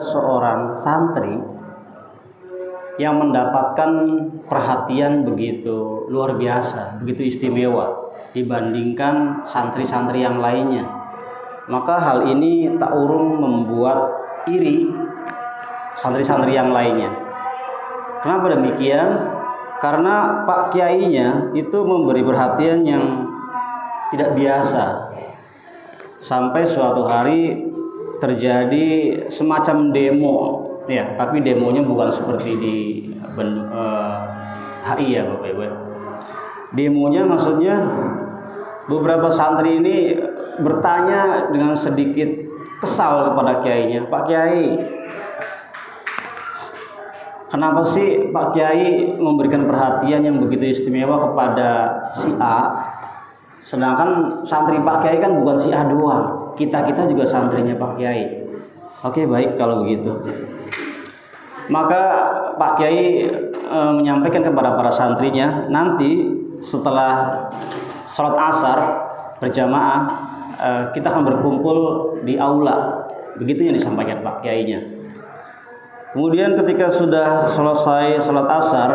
Seorang santri yang mendapatkan perhatian begitu luar biasa, begitu istimewa dibandingkan santri-santri yang lainnya. Maka hal ini tak urung membuat iri santri-santri yang lainnya. Kenapa demikian? Karena Pak Kiainya itu memberi perhatian yang tidak biasa. Sampai suatu hari terjadi semacam demo, ya, tapi demonya bukan seperti di HI ya Bapak Ibu. Demonya maksudnya beberapa santri ini bertanya dengan sedikit kesal kepada kiainya, Pak Kiai, kenapa sih Pak Kiai memberikan perhatian yang begitu istimewa kepada si A, sedangkan santri Pak Kiai kan bukan si A doang. Kita juga santrinya Pak Kiai. Oke, baik kalau begitu. Maka Pak Kiai menyampaikan kepada para santrinya, nanti setelah sholat asar berjamaah kita akan berkumpul di aula. Begitu yang disampaikan Pak Kiainya. Kemudian ketika sudah selesai sholat asar,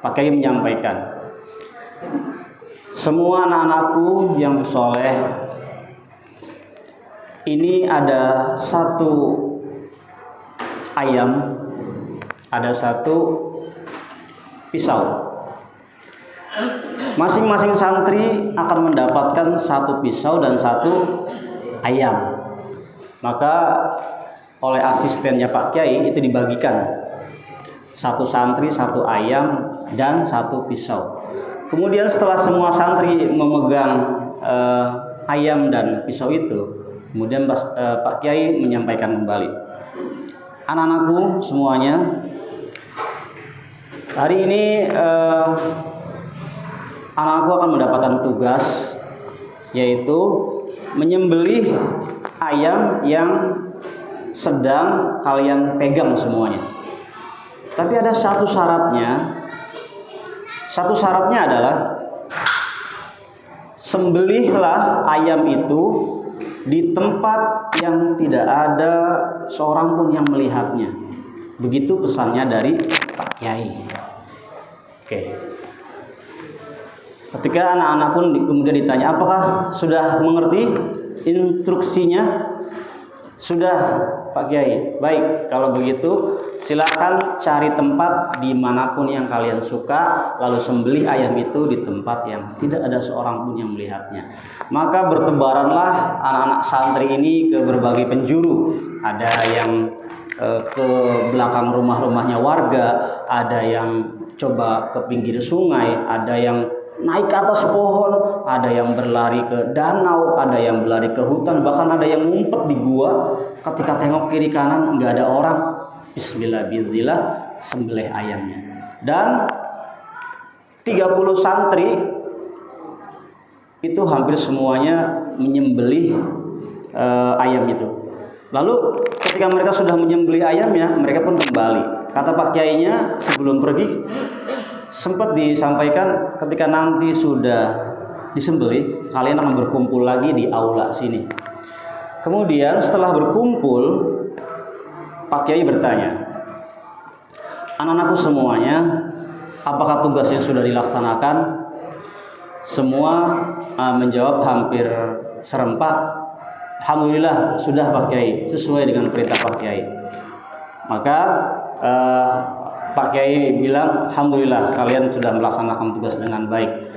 Pak Kiai menyampaikan, semua anak-anakku yang soleh, ini ada satu ayam, ada satu pisau. Masing-masing santri akan mendapatkan satu pisau dan satu ayam. Maka oleh asistennya Pak Kiai itu dibagikan, satu santri satu ayam dan satu pisau. Kemudian setelah semua santri memegang ayam dan pisau itu, kemudian Pak Kiai menyampaikan kembali, anak-anakku semuanya, hari ini anak-anakku akan mendapatkan tugas, yaitu menyembelih ayam yang sedang kalian pegang semuanya. Tapi ada satu syaratnya. Satu syaratnya adalah sembelihlah ayam itu di tempat yang tidak ada seorang pun yang melihatnya. Begitu pesannya dari Pak Kiai. Oke. Ketika anak-anak pun kemudian ditanya, apakah sudah mengerti instruksinya? Sudah Pak Kiai. Baik, kalau begitu silakan cari tempat dimanapun yang kalian suka, lalu sembelih ayam itu di tempat yang tidak ada seorang pun yang melihatnya. Maka bertebaranlah anak-anak santri ini ke berbagai penjuru. Ada yang ke belakang rumah-rumahnya warga, ada yang coba ke pinggir sungai, ada yang naik ke atas pohon, ada yang berlari ke danau, ada yang berlari ke hutan, bahkan ada yang ngumpet di gua. Ketika tengok kiri kanan nggak ada orang, bismillah sembelih ayamnya. Dan 30 santri itu hampir semuanya menyembelih ayam itu. Lalu ketika mereka sudah menyembelih ayamnya, mereka pun kembali. Kata Pak Kiainya sebelum pergi, sempat disampaikan, ketika nanti sudah disembelih, kalian akan berkumpul lagi di aula sini. Kemudian setelah berkumpul, Pak Kiai bertanya, anak-anakku semuanya, apakah tugasnya sudah dilaksanakan? Semua menjawab hampir serempak, alhamdulillah sudah Pak Kiai, sesuai dengan perintah Pak Kiai. Maka Pak Kiai bilang, alhamdulillah kalian sudah melaksanakan tugas dengan baik.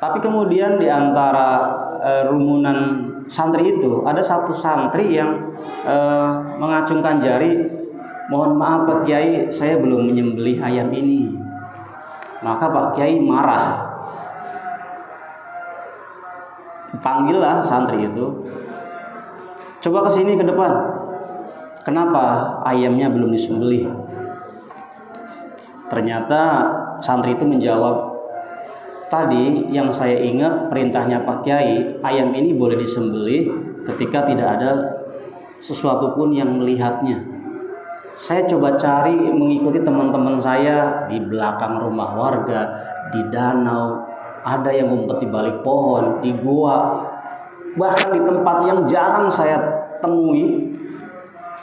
Tapi kemudian di antara rumunan santri itu ada satu santri yang mengacungkan jari, mohon maaf Pak Kiai, saya belum menyembelih ayam ini. Maka Pak Kiai marah. Panggillah santri itu, coba ke sini ke depan. Kenapa ayamnya belum disembelih? Ternyata santri itu menjawab, tadi yang saya ingat perintahnya Pak Kiai, ayam ini boleh disembelih ketika tidak ada sesuatu pun yang melihatnya. Saya coba cari mengikuti teman-teman saya di belakang rumah warga, di danau, ada yang ngumpet di balik pohon, di gua, bahkan di tempat yang jarang saya temui.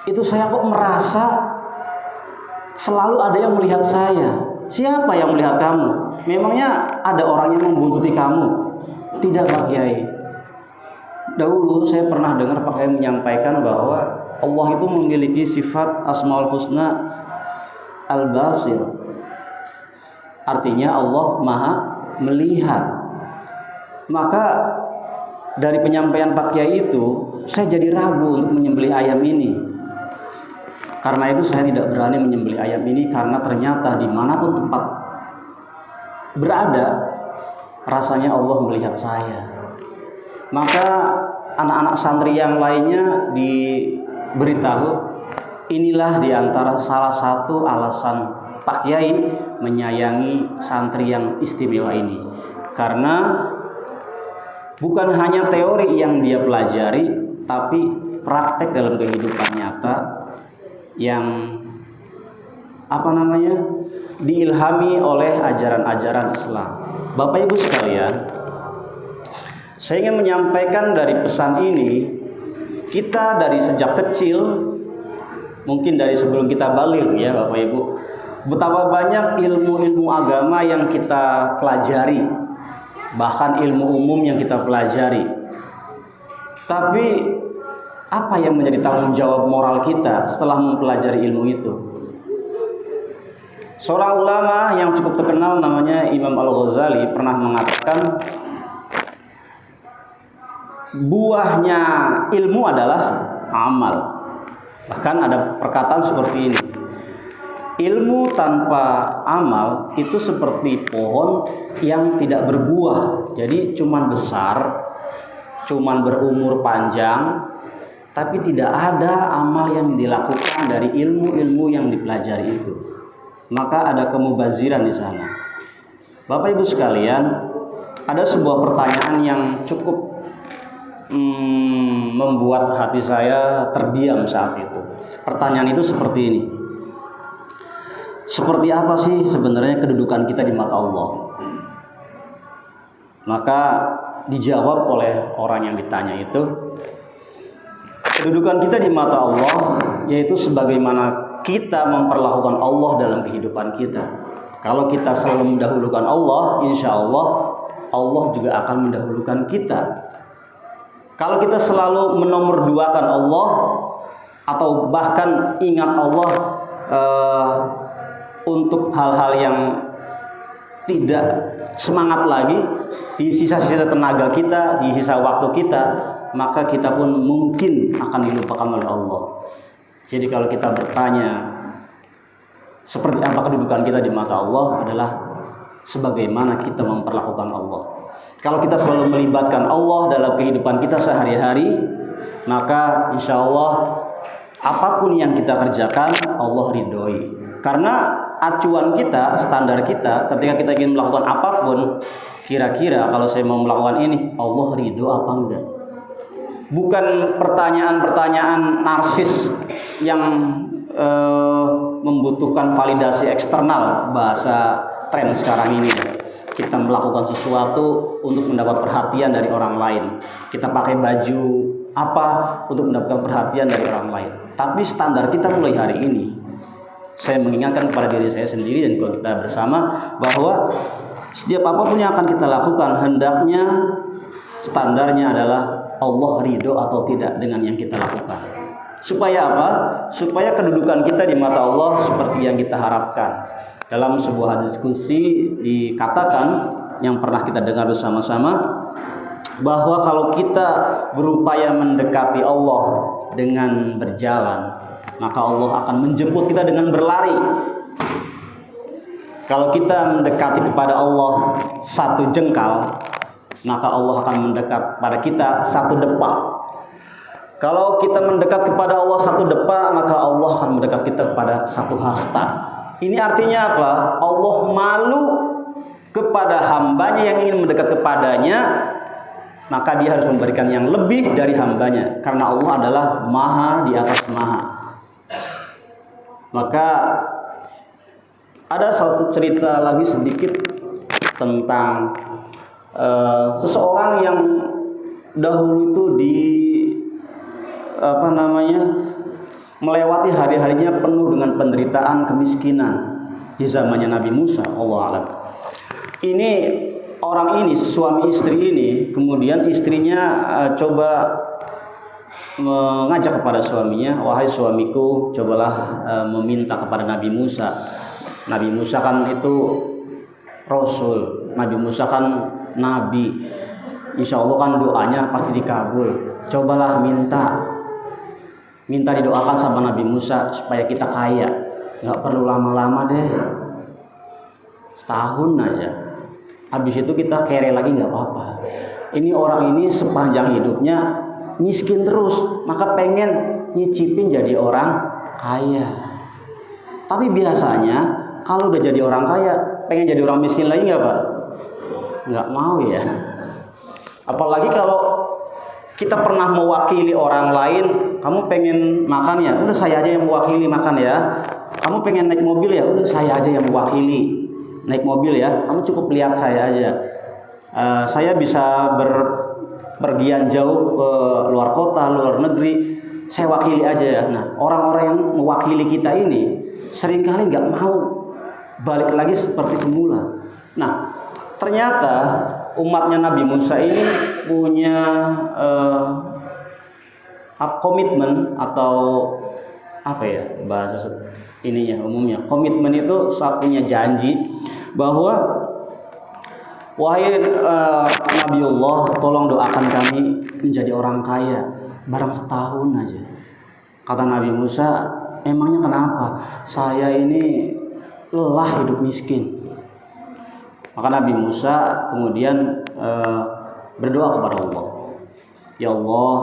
itu saya kok merasa selalu ada yang melihat saya. Siapa yang melihat kamu? Memangnya ada orang yang membuntuti kamu? Tidak Pak Kiai. Dahulu saya pernah dengar Pak Kiai menyampaikan bahwa Allah itu memiliki sifat Asmaul Husna Al-Basir. Artinya Allah Maha melihat. Maka dari penyampaian Pak Kiai itu saya jadi ragu untuk menyembelih ayam ini. Karena itu saya tidak berani menyembelih ayam ini, karena ternyata dimanapun tempat berada rasanya Allah melihat saya. Maka anak-anak santri yang lainnya diberitahu, inilah diantara salah satu alasan Pak Kiai menyayangi santri yang istimewa ini. Karena bukan hanya teori yang dia pelajari, tapi praktek dalam kehidupan nyata yang diilhami oleh ajaran-ajaran Islam. Bapak Ibu sekalian, saya ingin menyampaikan dari pesan ini, kita dari sejak kecil, mungkin dari sebelum kita baligh ya Bapak Ibu, betapa banyak ilmu-ilmu agama yang kita pelajari, bahkan ilmu umum yang kita pelajari. Tapi apa yang menjadi tanggung jawab moral kita setelah mempelajari ilmu itu? Seorang ulama yang cukup terkenal namanya Imam Al-Ghazali pernah mengatakan, buahnya ilmu adalah amal. Bahkan ada perkataan seperti ini, ilmu tanpa amal itu seperti pohon yang tidak berbuah. Jadi cuman besar, cuman berumur panjang, tapi tidak ada amal yang dilakukan dari ilmu-ilmu yang dipelajari itu. Maka ada kemubaziran di sana. Bapak Ibu sekalian, ada sebuah pertanyaan yang cukup membuat hati saya terdiam saat itu. Pertanyaan itu seperti ini: seperti apa sih sebenarnya kedudukan kita di mata Allah? Maka dijawab oleh orang yang ditanya itu, kedudukan kita di mata Allah yaitu sebagaimana kita memperlakukan Allah dalam kehidupan kita. Kalau kita selalu mendahulukan Allah, insya Allah Allah juga akan mendahulukan kita. Kalau kita selalu menomorduakan Allah atau bahkan ingat Allah untuk hal-hal yang tidak semangat lagi, di sisa-sisa tenaga kita, di sisa waktu kita, maka kita pun mungkin akan dilupakan oleh Allah. Jadi kalau kita bertanya seperti apa kedudukan kita di mata Allah, adalah sebagaimana kita memperlakukan Allah. Kalau kita selalu melibatkan Allah dalam kehidupan kita sehari-hari, maka insya Allah apapun yang kita kerjakan Allah ridhoi. Karena acuan kita, standar kita ketika kita ingin melakukan apapun, kira-kira kalau saya mau melakukan ini, Allah ridho apa enggak? Bukan pertanyaan-pertanyaan narsis yang membutuhkan validasi eksternal, bahasa tren sekarang ini. Kita melakukan sesuatu untuk mendapat perhatian dari orang lain. Kita pakai baju apa untuk mendapatkan perhatian dari orang lain. Tapi standar kita mulai hari ini, saya mengingatkan kepada diri saya sendiri dan kita bersama, bahwa setiap apapun yang akan kita lakukan, hendaknya standarnya adalah Allah ridho atau tidak dengan yang kita lakukan. Supaya apa? Supaya kedudukan kita di mata Allah seperti yang kita harapkan. Dalam sebuah diskusi dikatakan, yang pernah kita dengar bersama-sama, bahwa kalau kita berupaya mendekati Allah dengan berjalan, maka Allah akan menjemput kita dengan berlari. Kalau kita mendekati kepada Allah satu jengkal, maka Allah akan mendekat pada kita satu depak. Kalau kita mendekat kepada Allah satu depak, maka Allah akan mendekat kita kepada satu hasta. Ini artinya apa? Allah malu kepada hambanya yang ingin mendekat kepadanya, maka dia harus memberikan yang lebih dari hambanya, karena Allah adalah maha di atas maha. Maka ada satu cerita lagi sedikit tentang seseorang yang dahulu itu melewati hari-harinya penuh dengan penderitaan, kemiskinan di zamannya Nabi Musa, Allah alam. Ini orang ini, suami istri ini, kemudian istrinya coba mengajak kepada suaminya, wahai suamiku, cobalah meminta kepada Nabi Musa. Nabi Musa kan itu Rasul, Nabi Musa kan Nabi, insya Allah kan doanya pasti dikabul. Cobalah minta didoakan sama Nabi Musa supaya kita kaya. Nggak perlu lama-lama deh, setahun aja. Habis itu kita kere lagi nggak apa-apa. Ini orang ini sepanjang hidupnya miskin terus, maka pengen nyicipin jadi orang kaya. Tapi biasanya kalau udah jadi orang kaya, pengen jadi orang miskin lagi nggak Pak? Nggak mau ya. Apalagi kalau kita pernah mewakili orang lain, kamu pengen makan ya, udah saya aja yang mewakili makan ya. Kamu pengen naik mobil ya, udah saya aja yang mewakili naik mobil ya. Kamu cukup lihat saya aja. Saya bisa berpergian jauh ke luar kota, luar negeri, saya wakili aja ya. Nah, orang-orang yang mewakili kita ini seringkali nggak mau balik lagi seperti semula. Nah, ternyata umatnya Nabi Musa ini punya komitmen atau apa ya bahasa ininya umumnya. Komitmen itu satunya janji bahwa wahai Nabiullah, tolong doakan kami menjadi orang kaya barang setahun aja. Kata Nabi Musa, emangnya kenapa? Saya ini lelah hidup miskin. Maka Nabi Musa kemudian berdoa kepada Allah, ya Allah,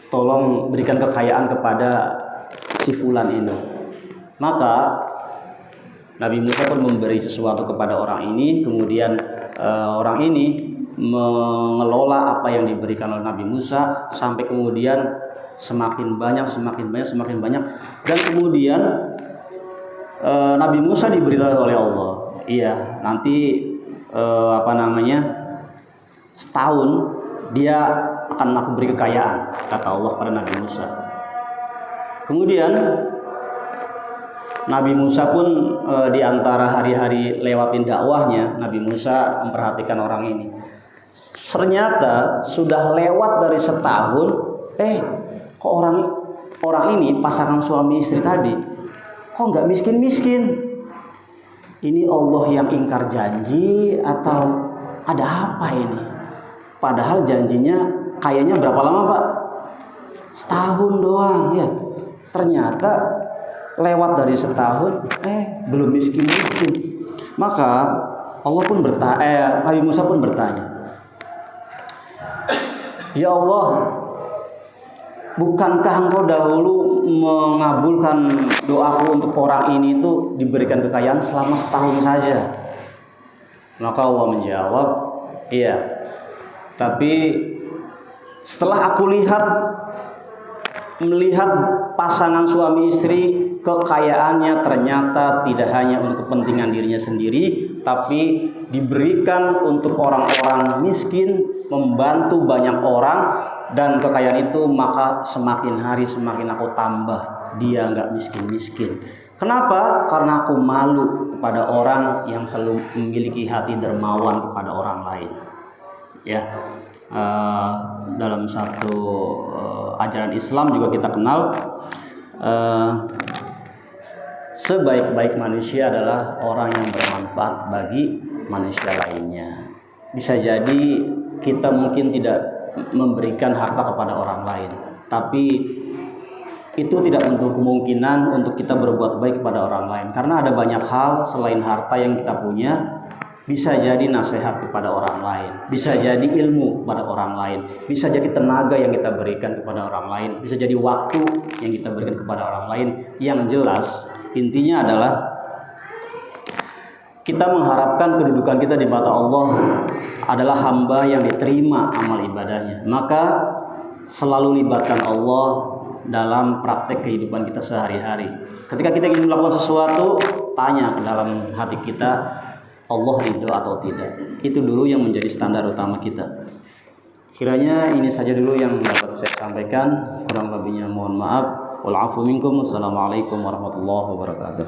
tolong berikan kekayaan kepada si fulan ini. Maka Nabi Musa pun memberi sesuatu kepada orang ini, kemudian orang ini mengelola apa yang diberikan oleh Nabi Musa sampai kemudian semakin banyak, dan kemudian Nabi Musa diberitahu oleh Allah, iya nanti setahun dia akan aku beri kekayaan, kata Allah pada Nabi Musa. Kemudian Nabi Musa pun di antara hari-hari lewatin dakwahnya, Nabi Musa memperhatikan orang ini. Ternyata sudah lewat dari setahun, kok orang ini pasangan suami istri tadi kok nggak miskin-miskin? Ini Allah yang ingkar janji atau ada apa ini? Padahal janjinya kayaknya berapa lama Pak? Setahun doang ya. Ternyata lewat dari setahun, belum miskin-miskin. Maka Allah pun Nabi Musa pun bertanya, ya Allah, bukankah engkau dahulu mengabulkan doaku untuk orang ini itu diberikan kekayaan selama setahun saja? Maka Allah menjawab, iya. Tapi setelah aku melihat pasangan suami istri, kekayaannya ternyata tidak hanya untuk kepentingan dirinya sendiri, tapi diberikan untuk orang-orang miskin, membantu banyak orang, dan kekayaan itu maka semakin hari semakin aku tambah, dia nggak miskin-miskin. Kenapa? Karena aku malu kepada orang yang selalu memiliki hati dermawan kepada orang lain. Ya, dalam satu ajaran Islam juga kita kenal, sebaik-baik manusia adalah orang yang bermanfaat bagi manusia lainnya. Bisa jadi kita mungkin tidak memberikan harta kepada orang lain, tapi itu tidak menutup kemungkinan untuk kita berbuat baik kepada orang lain, karena ada banyak hal selain harta yang kita punya. Bisa jadi nasihat kepada orang lain, bisa jadi ilmu kepada orang lain, bisa jadi tenaga yang kita berikan kepada orang lain, bisa jadi waktu yang kita berikan kepada orang lain. Yang jelas intinya adalah kita mengharapkan kedudukan kita di mata Allah adalah hamba yang diterima amal ibadahnya. Maka selalu libatkan Allah dalam praktek kehidupan kita sehari-hari. Ketika kita ingin melakukan sesuatu, tanya ke dalam hati kita, Allah ridho atau tidak. Itu dulu yang menjadi standar utama kita. Kiranya ini saja dulu yang dapat saya sampaikan, kurang lebihnya mohon maaf. Wal afu minkum. Wassalamualaikum warahmatullahi wabarakatuh.